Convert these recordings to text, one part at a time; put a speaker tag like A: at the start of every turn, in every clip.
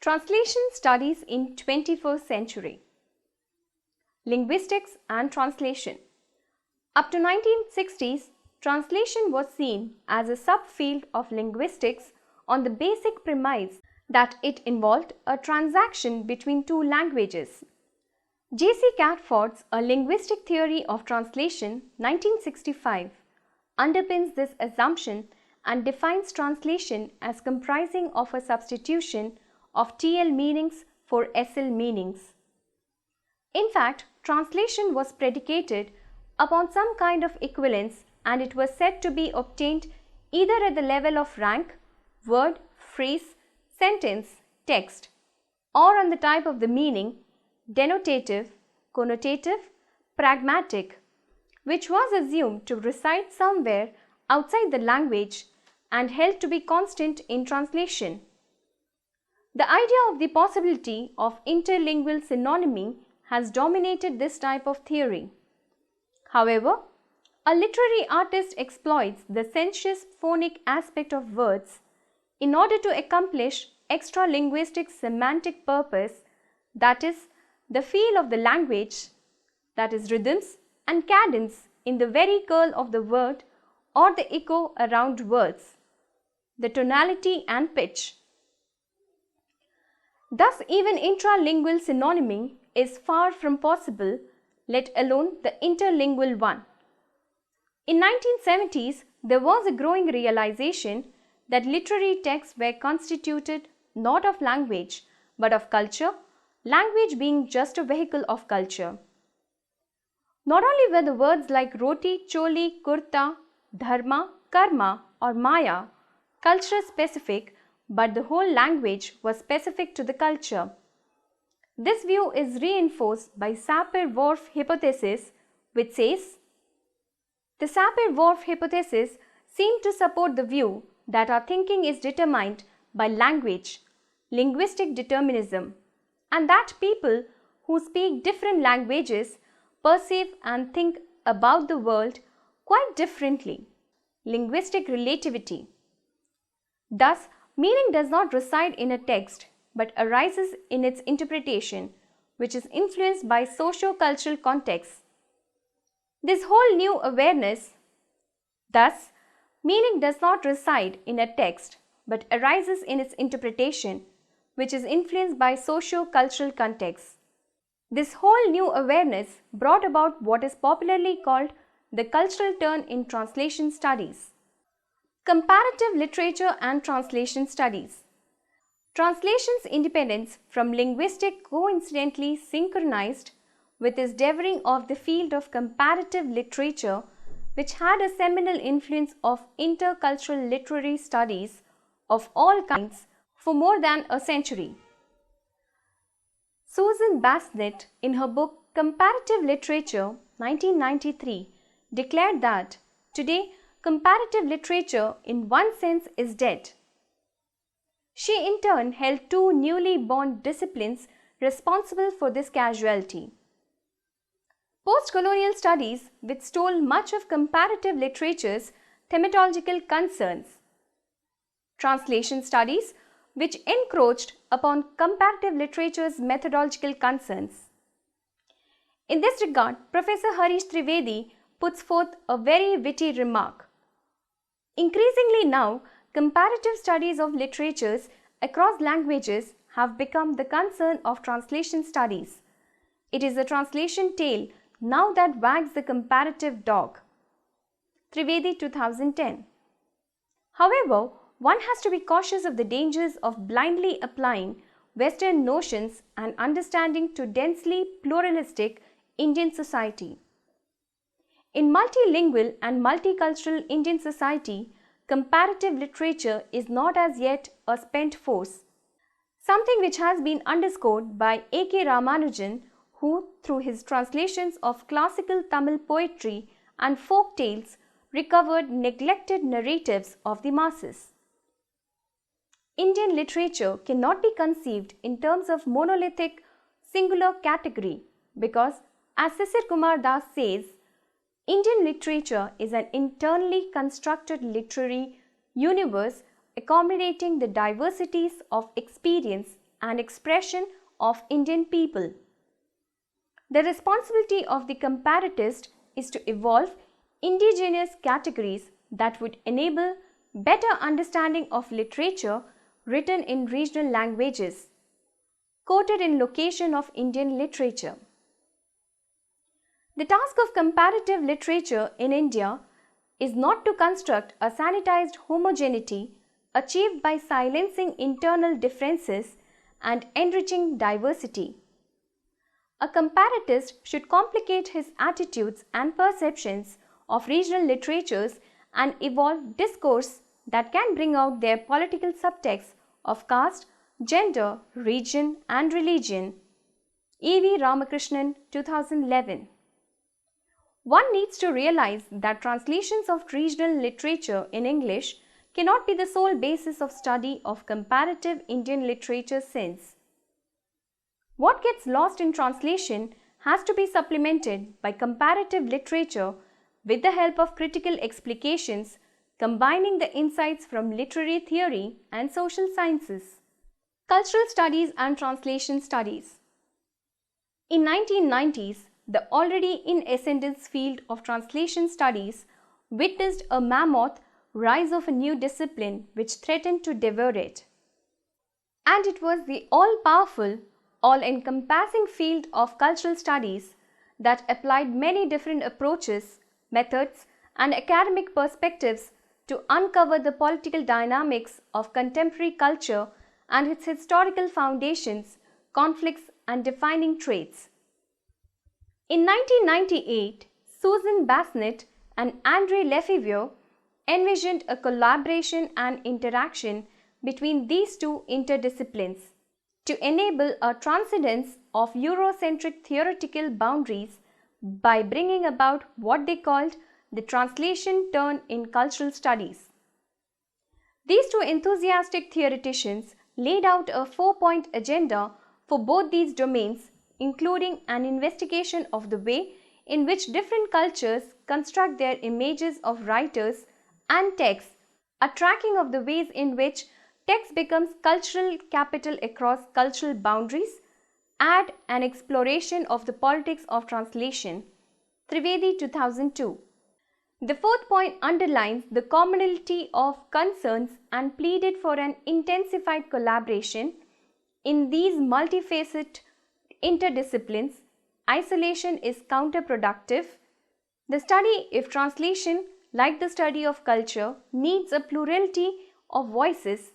A: Translation studies in 21st century. Linguistics and translation. Up to 1960s, translation was seen as a subfield of linguistics on the basic premise that it involved a transaction between two languages. J.C. Catford's A Linguistic Theory of Translation, 1965, underpins this assumption and defines translation as comprising of a substitution of TL meanings for SL meanings. In fact, translation was predicated upon some kind of equivalence, and it was said to be obtained either at the level of rank, word, phrase, sentence, text, or on the type of the meaning, denotative, connotative, pragmatic, which was assumed to reside somewhere outside the language and held to be constant in translation. The idea of the possibility of interlingual synonymy has dominated this type of theory. However, a literary artist exploits the sensuous phonic aspect of words in order to accomplish extra-linguistic semantic purpose, that is, the feel of the language, that is, rhythms and cadence in the very curl of the word or the echo around words, the tonality and pitch. Thus, even intralingual synonymy is far from possible, let alone the interlingual one. In 1970s, there was a growing realization that literary texts were constituted not of language but of culture, language being just a vehicle of culture. Not only were the words like roti, choli, kurta, dharma, karma or maya culture specific, but the whole language was specific to the culture. This view is reinforced by Sapir-Whorf hypothesis, which says, the Sapir-Whorf hypothesis seemed to support the view that our thinking is determined by language, linguistic determinism, and that people who speak different languages perceive and think about the world quite differently, linguistic relativity. Thus, meaning does not reside in a text but arises in its interpretation, which is influenced by socio-cultural contexts. This whole new awareness, thus, meaning does not reside in a text but arises in its interpretation, which is influenced by socio-cultural contexts. This whole new awareness brought about what is popularly called the cultural turn in translation studies. Comparative literature and translation studies. Translation's independence from linguistic coincidentally synchronized with his devouring of the field of comparative literature, which had a seminal influence of intercultural literary studies of all kinds for more than a century. Susan Bassnett, in her book Comparative Literature, 1993, declared that today comparative literature in one sense is dead. She in turn held two newly born disciplines responsible for this casualty. Post-colonial studies, which stole much of comparative literature's thematurgical concerns. Translation studies, which encroached upon comparative literature's methodological concerns. In this regard, Professor Harish Trivedi puts forth a very witty remark. Increasingly now, comparative studies of literatures across languages have become the concern of translation studies. It is the translation tail now that wags the comparative dog. Trivedi, 2010. However, one has to be cautious of the dangers of blindly applying Western notions and understanding to densely pluralistic Indian society. In multilingual and multicultural Indian society, comparative literature is not as yet a spent force, something which has been underscored by A.K. Ramanujan, who, through his translations of classical Tamil poetry and folk tales, recovered neglected narratives of the masses. Indian literature cannot be conceived in terms of monolithic singular category because, as Sisir Kumar Das says, Indian literature is an internally constructed literary universe accommodating the diversities of experience and expression of Indian people. The responsibility of the comparatist is to evolve indigenous categories that would enable better understanding of literature written in regional languages, quoted in Location of Indian Literature. The task of comparative literature in India is not to construct a sanitized homogeneity achieved by silencing internal differences and enriching diversity. A comparatist should complicate his attitudes and perceptions of regional literatures and evolve discourse that can bring out their political subtext of caste, gender, region, and religion. E.V. Ramakrishnan, 2011. One needs to realize that translations of regional literature in English cannot be the sole basis of study of comparative Indian literature, since what gets lost in translation has to be supplemented by comparative literature with the help of critical explications, combining the insights from literary theory and social sciences. Cultural studies and translation studies. In 1990s, the already in ascendance field of translation studies witnessed a mammoth rise of a new discipline which threatened to devour it. And it was the all-powerful, all-encompassing field of cultural studies that applied many different approaches, methods, and academic perspectives to uncover the political dynamics of contemporary culture and its historical foundations, conflicts, and defining traits. In 1998, Susan Bassnett and Andre Lefebvre envisioned a collaboration and interaction between these two interdisciplines to enable a transcendence of Eurocentric theoretical boundaries by bringing about what they called the translation turn in cultural studies. These two enthusiastic theoreticians laid out a 4-point agenda for both these domains, including an investigation of the way in which different cultures construct their images of writers and texts, a tracking of the ways in which text becomes cultural capital across cultural boundaries, and an exploration of the politics of translation. Trivedi, 2002. The 4th point underlines the commonality of concerns and pleaded for an intensified collaboration in these multifaceted interdisciplines. Isolation is counterproductive. The study, if translation, like the study of culture, needs a plurality of voices,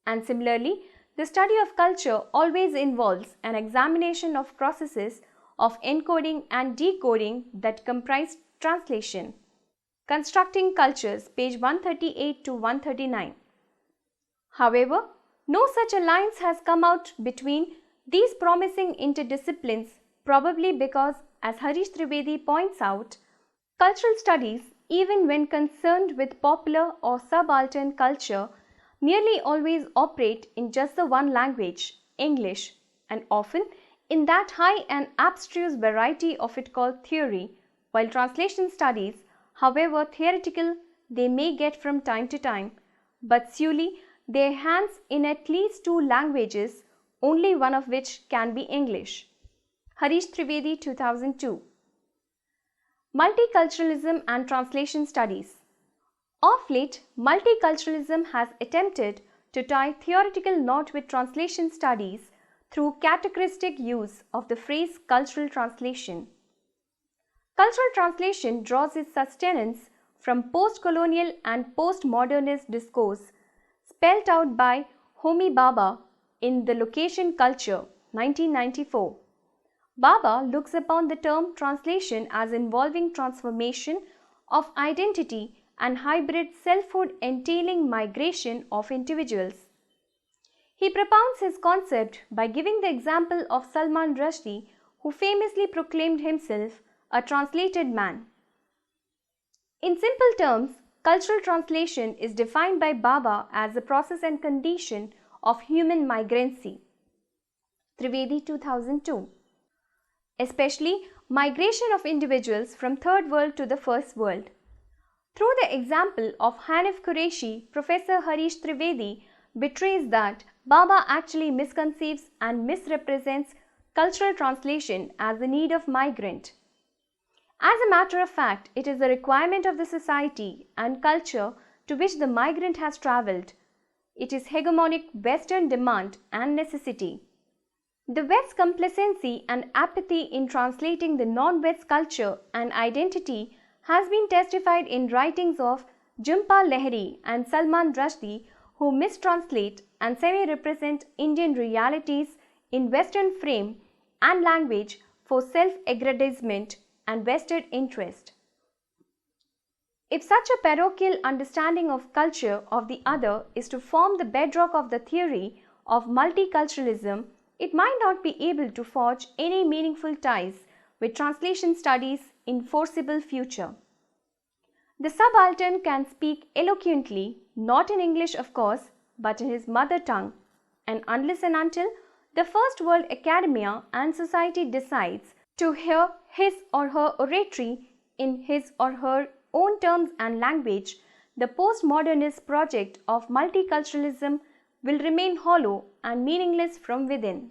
A: and similarly, the study of culture always involves an examination of processes of encoding and decoding that comprise translation. Constructing Cultures, page 138 to 139. However, no such alliance has come out between these promising interdisciplines, probably because, as Harish Trivedi points out, cultural studies, even when concerned with popular or subaltern culture, nearly always operate in just the one language, English, and often in that high and abstruse variety of it called theory, while translation studies, however theoretical they may get from time to time, but solely their hands in at least 2 languages, only one of which can be English. Harish Trivedi, 2002. Multiculturalism and translation studies. Of late, multiculturalism has attempted to tie theoretical knot with translation studies through characteristic use of the phrase cultural translation. Cultural translation draws its sustenance from post-colonial and post-modernist discourse spelled out by Homi Bhabha in The Location Culture, 1994. Bhabha looks upon the term translation as involving transformation of identity and hybrid selfhood entailing migration of individuals. He propounds his concept by giving the example of Salman Rushdie, who famously proclaimed himself a translated man. In simple terms, cultural translation is defined by Bhabha as the process and condition of human migrancy. Trivedi, 2002. Especially migration of individuals from third world to the first world. Through the example of Hanif Qureshi, Professor Harish Trivedi betrays that Baba actually misconceives and misrepresents cultural translation as the need of migrant. As a matter of fact, it is a requirement of the society and culture to which the migrant has travelled. It is hegemonic Western demand and necessity. The West's complacency and apathy in translating the non-West culture and identity has been testified in writings of Jhumpa Lahiri and Salman Rushdie, who mistranslate and semi-represent Indian realities in Western frame and language for self-aggrandizement and vested interest. If such a parochial understanding of culture of the other is to form the bedrock of the theory of multiculturalism, it might not be able to forge any meaningful ties with translation studies in foreseeable future. The subaltern can speak eloquently, not in English of course, but in his mother tongue, and unless and until the first world academia and society decides to hear his or her oratory in his or her own terms and language, the postmodernist project of multiculturalism will remain hollow and meaningless from within.